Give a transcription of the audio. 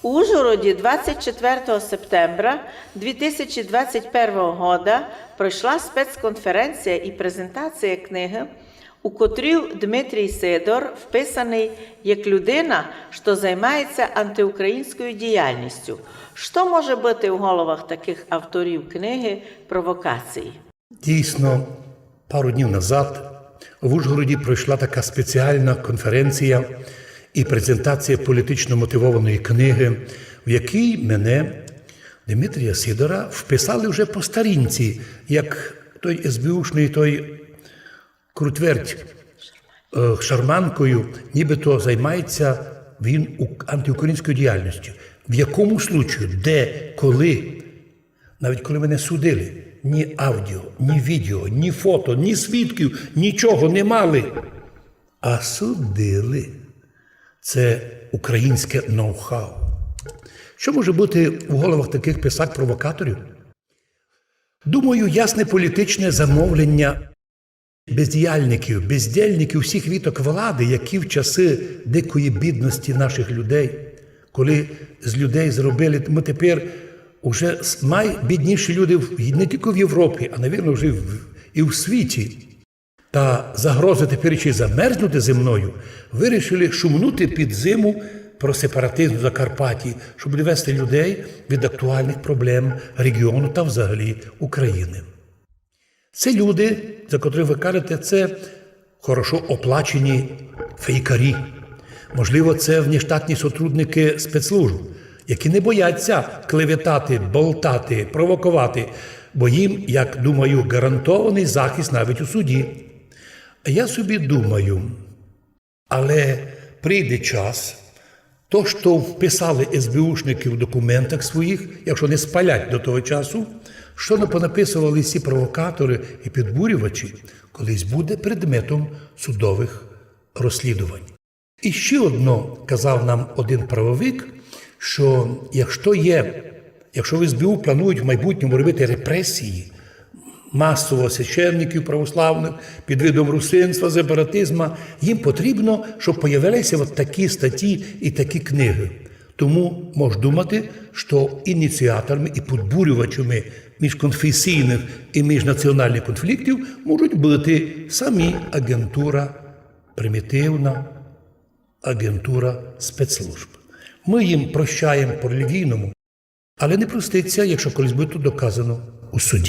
У Ужгороді 24 септембра 2021 року пройшла спецконференція і презентація книги, у котрій Дмитрій Сидор вписаний як людина, що займається антиукраїнською діяльністю. Що може бути в головах таких авторів книги «Провокації»? Дійсно, пару днів назад в Ужгороді пройшла така спеціальна конференція і презентація політично мотивованої книги, в якій мене, Дмитрія Сидора, вписали вже по старінці, як той СБУшний, той крутверть шарманкою, нібито займається він антиукраїнською діяльністю. В якому случаю, де, коли, навіть коли мене судили, ні аудіо, ні відео, ні фото, ні свідків, нічого не мали, а судили. Це українське ноу-хау. Що може бути в головах таких писак-провокаторів? Думаю, ясне політичне замовлення бездіяльників, бездільників всіх віток влади, які в часи дикої бідності наших людей, коли з людей зробили, ми тепер уже найбідніші люди не тільки в Європі, а, навірно, вже і в світі, та загрози тепер чи замерзнути земною, вирішили шумнути під зиму про сепаратизм в Закарпатті, щоб відвести людей від актуальних проблем регіону та взагалі України. Це люди, за котрих ви кажете, це хорошо оплачені фейкарі. Можливо, це внештатні сотрудники спецслужб, які не бояться клеветати, болтати, провокувати, бо їм, як думаю, гарантований захист навіть у суді. А я собі думаю, але прийде час, то, що вписали СБУшники в документах своїх, якщо не спалять до того часу, що не понаписували всі провокатори і підбурювачі, колись буде предметом судових розслідувань. І ще одно казав нам один правовик, що якщо в СБУ планують в майбутньому робити репресії масово священників православних під видом русинства, сепаратизму, їм потрібно, щоб появилися от такі статті і такі книги. Тому можна думати, що ініціаторами і підбурювачами міжконфесійних і міжнаціональних конфліктів можуть бути самі агентура, примітивна агентура спецслужб. Ми їм прощаємо по релігійному, але не проститься, якщо колись буде доказано у суді.